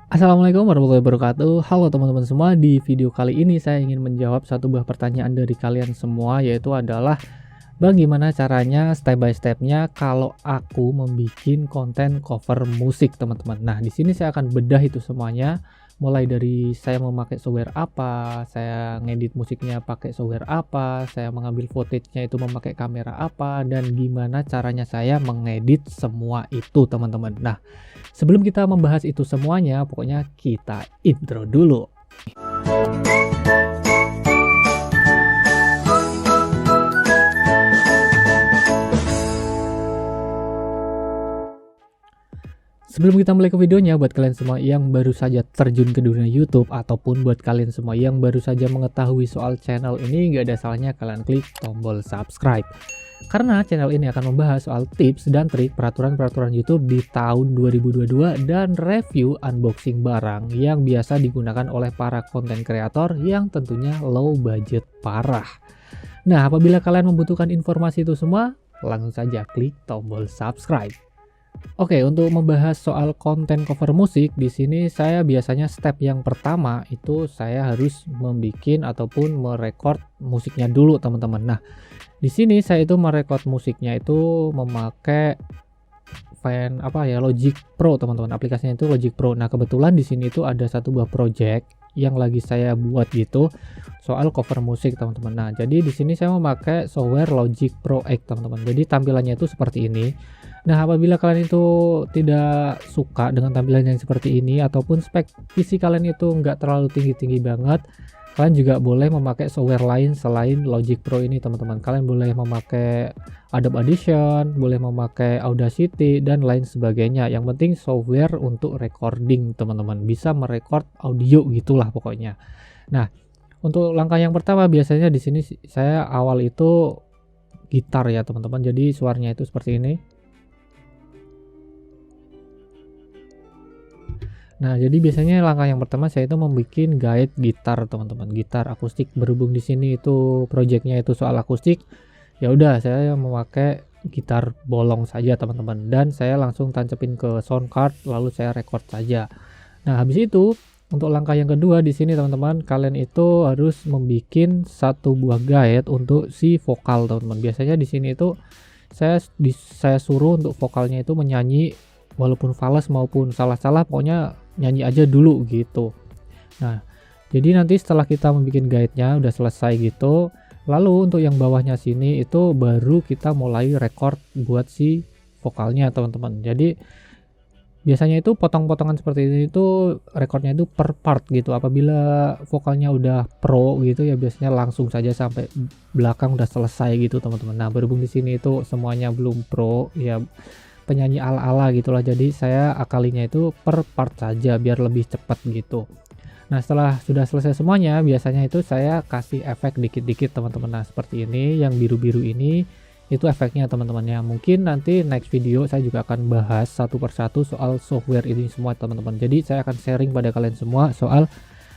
Assalamualaikum warahmatullahi wabarakatuh. Halo teman-teman semua, di video kali ini saya ingin menjawab satu buah pertanyaan dari kalian semua, yaitu adalah bagaimana caranya step by stepnya kalau aku membuat konten cover musik, teman-teman. Nah, di sini saya akan bedah itu semuanya, mulai dari saya memakai software apa, saya ngedit musiknya pakai software apa, saya mengambil footage-nya itu memakai kamera apa, dan gimana caranya saya mengedit semua itu, teman-teman. Nah, sebelum kita membahas itu semuanya, pokoknya kita intro dulu. Sebelum kita mulai ke videonya, buat kalian semua yang baru saja terjun ke dunia YouTube, ataupun buat kalian semua yang baru saja mengetahui soal channel ini, gak ada salahnya kalian klik tombol subscribe. Karena channel ini akan membahas soal tips dan trik peraturan-peraturan YouTube di tahun 2022 dan review unboxing barang yang biasa digunakan oleh para konten kreator yang tentunya low budget parah. Nah, apabila kalian membutuhkan informasi itu semua, langsung saja klik tombol subscribe. Oke, untuk membahas soal konten cover musik, di sini saya biasanya step yang pertama itu saya harus membuat ataupun merekord musiknya dulu, teman-teman. Nah, di sini saya itu merekord musiknya itu memakai Logic Pro, teman-teman. Aplikasinya itu Logic Pro. Nah, kebetulan di sini itu ada satu buah project yang lagi saya buat gitu soal cover musik, teman-teman. Nah, jadi di sini saya memakai software Logic Pro X, teman-teman. Jadi tampilannya itu seperti ini. Nah, apabila kalian itu tidak suka dengan tampilan yang seperti ini ataupun spek PC kalian itu nggak terlalu tinggi-tinggi banget, kalian juga boleh memakai software lain selain Logic Pro ini, teman-teman. Kalian boleh memakai Adobe Audition, boleh memakai Audacity dan lain sebagainya. Yang penting software untuk recording, teman-teman. Bisa merekord audio gitulah pokoknya. Nah, untuk langkah yang pertama biasanya di sini saya awal itu gitar ya, teman-teman. Jadi suaranya itu seperti ini. Nah, jadi biasanya langkah yang pertama saya itu membuat guide gitar, teman-teman. Gitar akustik, berhubung di sini itu projectnya itu soal akustik. Ya udah, saya memakai gitar bolong saja, teman-teman. Dan saya langsung tancepin ke sound card, lalu saya record saja. Nah, habis itu untuk langkah yang kedua di sini, teman-teman, kalian itu harus membuat satu buah guide untuk si vokal, teman-teman. Biasanya di sini itu saya suruh untuk vokalnya itu menyanyi walaupun fals maupun salah-salah, pokoknya nyanyi aja dulu gitu. Nah, jadi nanti setelah kita membuat guide-nya udah selesai gitu, lalu untuk yang bawahnya sini itu baru kita mulai record buat si vokalnya, teman-teman. Jadi biasanya itu potong-potongan seperti ini itu recordnya itu per part gitu. Apabila vokalnya udah pro gitu ya biasanya langsung saja sampai belakang udah selesai gitu, teman-teman. Nah, berhubung di sini itu semuanya belum pro ya, penyanyi ala-ala gitulah, jadi saya akalinya itu per part saja biar lebih cepat gitu. Nah, setelah sudah selesai semuanya biasanya itu saya kasih efek dikit-dikit, teman-teman. Nah, seperti ini yang biru-biru ini itu efeknya, teman-teman. Ya, mungkin nanti next video saya juga akan bahas satu persatu soal software ini semua, teman-teman. Jadi saya akan sharing pada kalian semua soal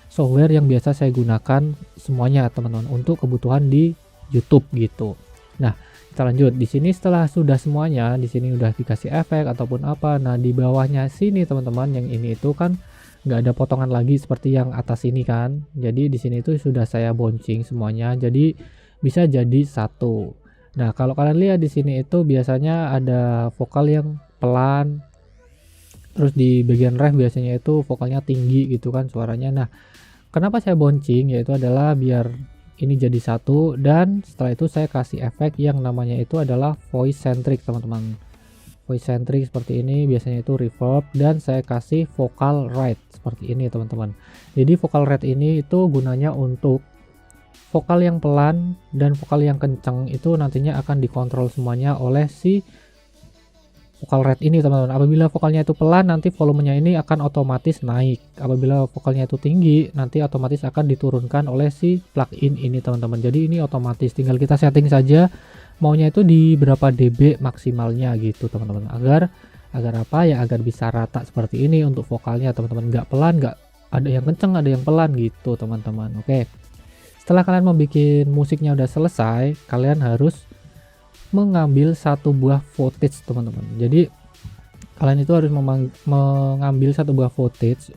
software yang biasa saya gunakan semuanya, teman-teman, untuk kebutuhan di YouTube gitu. Nah, kita lanjut. Di sini setelah sudah semuanya, di sini udah dikasih efek ataupun apa. Nah, di bawahnya sini, teman-teman, yang ini itu kan nggak ada potongan lagi seperti yang atas ini kan. Jadi di sini itu sudah saya bouncing semuanya. Jadi bisa jadi satu. Nah, kalau kalian lihat di sini itu biasanya ada vokal yang pelan. Terus di bagian ref biasanya itu vokalnya tinggi gitu kan suaranya. Nah, kenapa saya bouncing? Yaitu adalah biar ini jadi satu, dan setelah itu saya kasih efek yang namanya itu adalah voice centric, teman-teman. Voice centric seperti ini, biasanya itu reverb, dan saya kasih vocal rate seperti ini, teman-teman. Jadi vocal rate ini itu gunanya untuk vokal yang pelan dan vokal yang kencang itu nantinya akan dikontrol semuanya oleh si vokal rate ini, teman-teman. Apabila vokalnya itu pelan, nanti volumenya ini akan otomatis naik. Apabila vokalnya itu tinggi, nanti otomatis akan diturunkan oleh si plugin ini, teman-teman. Jadi ini otomatis, tinggal kita setting saja maunya itu di berapa dB maksimalnya gitu, teman-teman. Agar apa ya, agar bisa rata seperti ini untuk vokalnya, teman-teman. Nggak pelan, nggak ada yang kenceng, ada yang pelan gitu, teman-teman. Oke. Setelah kalian membuat musiknya udah selesai, kalian harus mengambil satu buah footage, teman-teman. Jadi kalian itu harus mengambil satu buah footage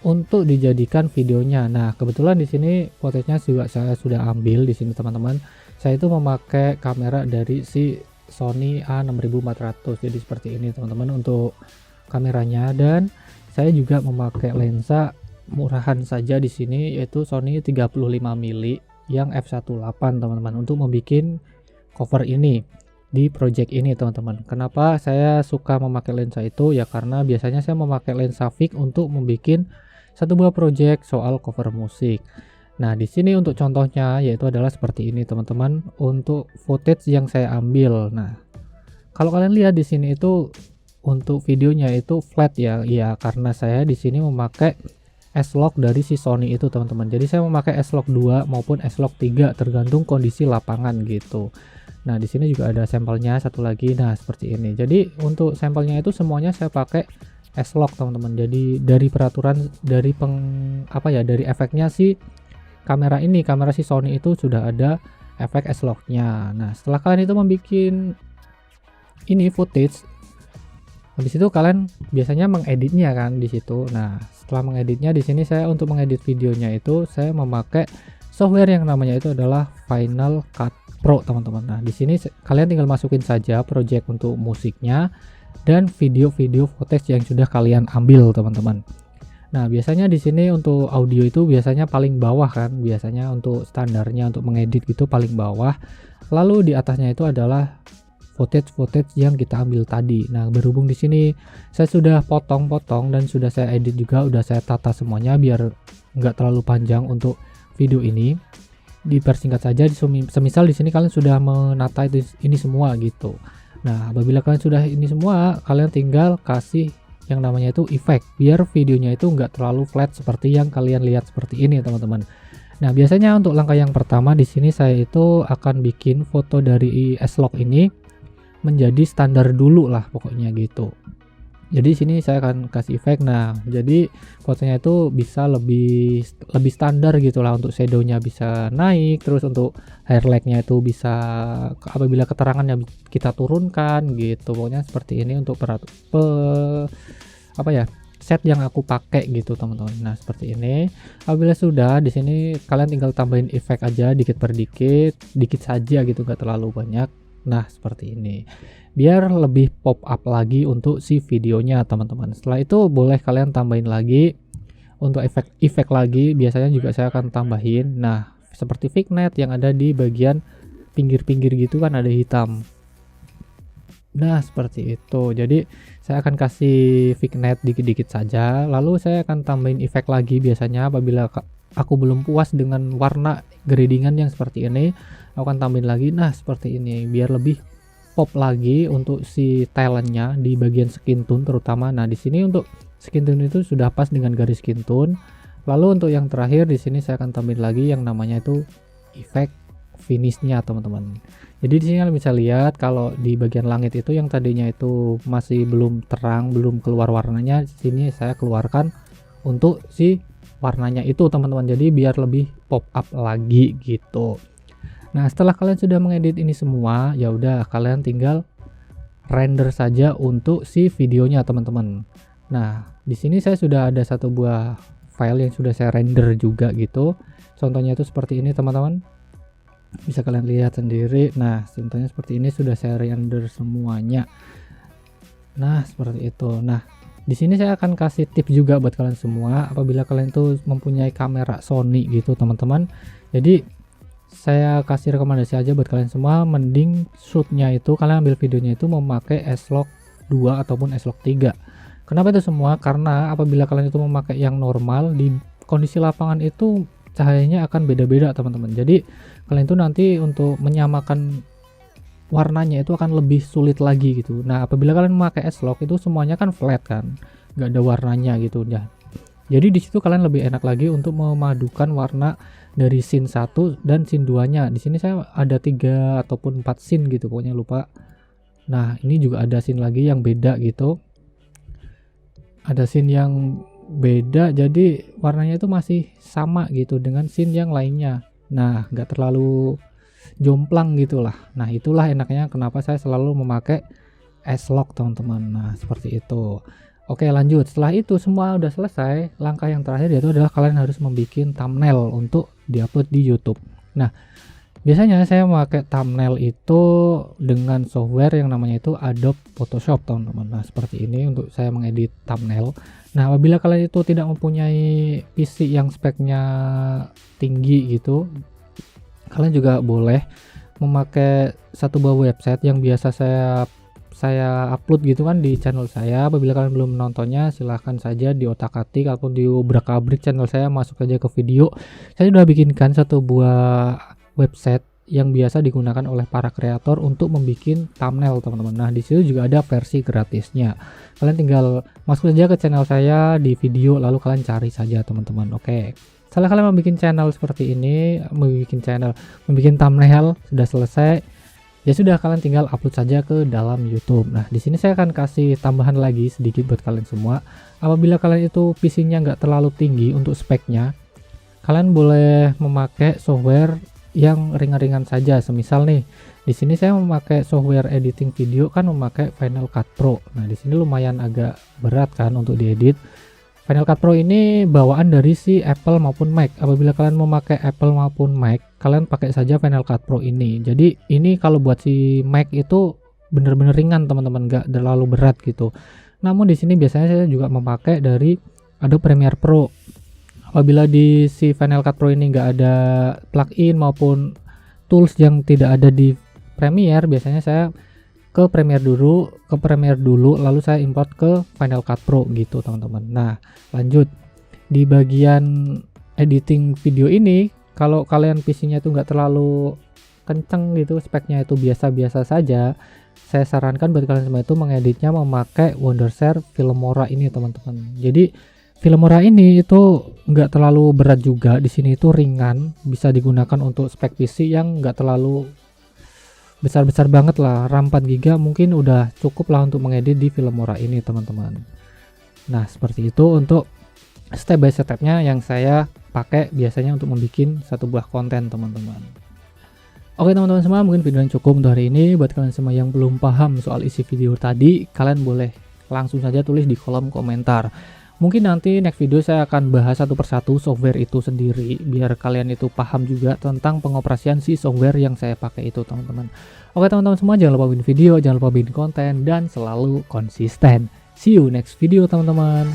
untuk dijadikan videonya. Nah, kebetulan di sini footage-nya juga saya sudah ambil di sini teman-teman. Saya itu memakai kamera dari si Sony A6400. Jadi seperti ini teman-teman untuk kameranya, dan saya juga memakai lensa murahan saja di sini yaitu Sony 35mm yang f1.8 teman-teman untuk membuat cover ini di project ini teman-teman. Kenapa saya suka memakai lensa itu ya, karena biasanya saya memakai lensa fix untuk membuat satu buah project soal cover musik. Nah, di sini untuk contohnya yaitu adalah seperti ini teman-teman untuk footage yang saya ambil. Nah, kalau kalian lihat di sini itu untuk videonya itu flat ya, ya karena saya di sini memakai S-Log dari si Sony itu teman-teman. Jadi saya memakai S-Log 2 maupun S-Log 3 tergantung kondisi lapangan gitu. Nah, di sini juga ada sampelnya satu lagi. Nah, seperti ini. Jadi untuk sampelnya itu semuanya saya pakai S-Log teman-teman. Jadi dari peraturan dari dari efeknya si kamera ini, kamera si Sony itu sudah ada efek S-Log-nya. Nah, setelah kalian itu membuat ini footage, habis itu kalian biasanya mengeditnya kan di situ. Nah, setelah mengeditnya di sini saya untuk mengedit videonya itu saya memakai software yang namanya itu adalah Final Cut Pro teman-teman. Nah, di sini kalian tinggal masukin saja project untuk musiknya dan video-video footage yang sudah kalian ambil teman-teman. Nah, biasanya di sini untuk audio itu biasanya paling bawah kan, biasanya untuk standarnya untuk mengedit gitu paling bawah. Lalu di atasnya itu adalah footage yang kita ambil tadi. Nah, berhubung di sini saya sudah potong-potong dan sudah saya edit juga, udah saya tata semuanya biar nggak terlalu panjang untuk video ini. Dipersingkat saja, semisal di sini kalian sudah menata ini semua gitu. Nah, apabila kalian sudah ini semua, kalian tinggal kasih yang namanya itu efek biar videonya itu nggak terlalu flat seperti yang kalian lihat seperti ini teman-teman. Nah, biasanya untuk langkah yang pertama di sini saya itu akan bikin foto dari S-Log ini menjadi standar dulu lah pokoknya gitu. Jadi sini saya akan kasih efek. Nah, jadi fotonya itu bisa lebih standar gitulah, untuk shadownya bisa naik, terus untuk highlightnya itu bisa apabila keterangannya kita turunkan gitu. Pokoknya seperti ini untuk set yang aku pakai gitu teman-teman. Nah, seperti ini. Apabila sudah, di sini kalian tinggal tambahin efek aja dikit per dikit saja gitu, gak terlalu banyak. Nah, seperti ini biar lebih pop up lagi untuk si videonya teman-teman. Setelah itu boleh kalian tambahin lagi untuk efek lagi, biasanya juga saya akan tambahin. Nah, seperti vignette yang ada di bagian pinggir-pinggir gitu kan ada hitam. Nah, seperti itu. Jadi saya akan kasih vignette dikit-dikit saja, lalu saya akan tambahin efek lagi. Biasanya apabila aku belum puas dengan warna gradingan yang seperti ini, aku akan tambahin lagi. Nah, seperti ini biar lebih pop lagi untuk si talentnya di bagian skin tone terutama. Nah, di sini untuk skin tone itu sudah pas dengan garis skin tone. Lalu untuk yang terakhir di sini saya akan tambahin lagi yang namanya itu efek finishnya teman-teman. Jadi di sini kalian bisa lihat kalau di bagian langit itu yang tadinya itu masih belum terang, belum keluar warnanya, di sini saya keluarkan untuk si warnanya itu teman-teman. Jadi biar lebih pop up lagi gitu. Nah, setelah kalian sudah mengedit ini semua, ya udah kalian tinggal render saja untuk si videonya teman-teman. Nah, di sini saya sudah ada satu buah file yang sudah saya render juga gitu. Contohnya itu seperti ini teman-teman. Bisa kalian lihat sendiri. Nah, contohnya seperti ini sudah saya render semuanya. Nah, seperti itu. Nah, di sini saya akan kasih tips juga buat kalian semua apabila kalian tuh mempunyai kamera Sony gitu teman-teman. Jadi saya kasih rekomendasi aja buat kalian semua, mending shootnya itu kalian ambil videonya itu memakai S-Log 2 ataupun S-Log 3. Kenapa itu semua? Karena apabila kalian itu memakai yang normal di kondisi lapangan itu cahayanya akan beda-beda teman-teman. Jadi kalian itu nanti untuk menyamakan warnanya itu akan lebih sulit lagi gitu. Nah, apabila kalian memakai S-Log itu semuanya kan flat kan, nggak ada warnanya gitu ya. Jadi di situ kalian lebih enak lagi untuk memadukan warna dari scene 1 dan scene 2-nya. Di sini saya ada 3 ataupun 4 scene gitu, pokoknya lupa. Nah, ini juga ada scene lagi yang beda gitu. Ada scene yang beda jadi warnanya itu masih sama gitu dengan scene yang lainnya. Nah, nggak terlalu jomplang gitulah. Nah, itulah enaknya kenapa saya selalu memakai S-Log teman-teman. Nah, seperti itu. Oke, lanjut. Setelah itu semua udah selesai, langkah yang terakhir yaitu adalah kalian harus membuat thumbnail untuk diupload di YouTube. Nah, biasanya saya memakai thumbnail itu dengan software yang namanya itu Adobe Photoshop, teman-teman. Nah, seperti ini untuk saya mengedit thumbnail. Nah, apabila kalian itu tidak mempunyai PC yang speknya tinggi gitu, kalian juga boleh memakai satu buah website yang biasa saya upload gitu kan di channel saya. Apabila kalian belum menontonnya, silahkan saja diotak-atik ataupun diobrak-abrik channel saya, masuk aja ke video. Saya sudah bikinkan satu buah website yang biasa digunakan oleh para kreator untuk membuat thumbnail, teman-teman. Nah, di situ juga ada versi gratisnya. Kalian tinggal masuk saja ke channel saya di video, lalu kalian cari saja, teman-teman. Oke. Setelah kalian membuat channel seperti ini, membuat thumbnail sudah selesai, ya sudah, kalian tinggal upload saja ke dalam YouTube. Nah, di sini saya akan kasih tambahan lagi sedikit buat kalian semua. Apabila kalian itu PC-nya nggak terlalu tinggi untuk speknya, kalian boleh memakai software yang ringan-ringan saja. Semisal nih, di sini saya memakai software editing video kan, memakai Final Cut Pro. Nah, di sini lumayan agak berat kan untuk diedit. Final Cut Pro ini bawaan dari si Apple maupun Mac. Apabila kalian memakai Apple maupun Mac, kalian pakai saja Final Cut Pro ini. Jadi ini kalau buat si Mac itu bener-bener ringan, teman-teman, nggak terlalu berat gitu. Namun di sini biasanya saya juga memakai dari Adobe Premiere Pro. Apabila di si Final Cut Pro ini nggak ada plugin maupun tools yang tidak ada di Premiere, biasanya saya ke Premiere dulu, lalu saya import ke Final Cut Pro gitu, teman-teman. Nah, lanjut di bagian editing video ini, kalau kalian PC-nya itu nggak terlalu kenceng gitu, speknya itu biasa-biasa saja, saya sarankan buat kalian semua itu mengeditnya memakai Wondershare Filmora ini, teman-teman. Jadi Filmora ini itu nggak terlalu berat juga, di sini itu ringan, bisa digunakan untuk spek PC yang nggak terlalu besar-besar banget lah. RAM 4 GB mungkin udah cukup lah untuk mengedit di Filmora ini, teman-teman. Nah, seperti itu untuk step by stepnya yang saya pakai biasanya untuk membuat satu buah konten, teman-teman. Oke, teman-teman semua, mungkin video yang cukup untuk hari ini. Buat kalian semua yang belum paham soal isi video tadi, kalian boleh langsung saja tulis di kolom komentar. Mungkin nanti next video saya akan bahas satu persatu software itu sendiri, biar kalian itu paham juga tentang pengoperasian si software yang saya pakai itu, teman-teman. Oke, teman-teman semua, jangan lupa bikin video, jangan lupa bikin konten, dan selalu konsisten. See you next video, teman-teman.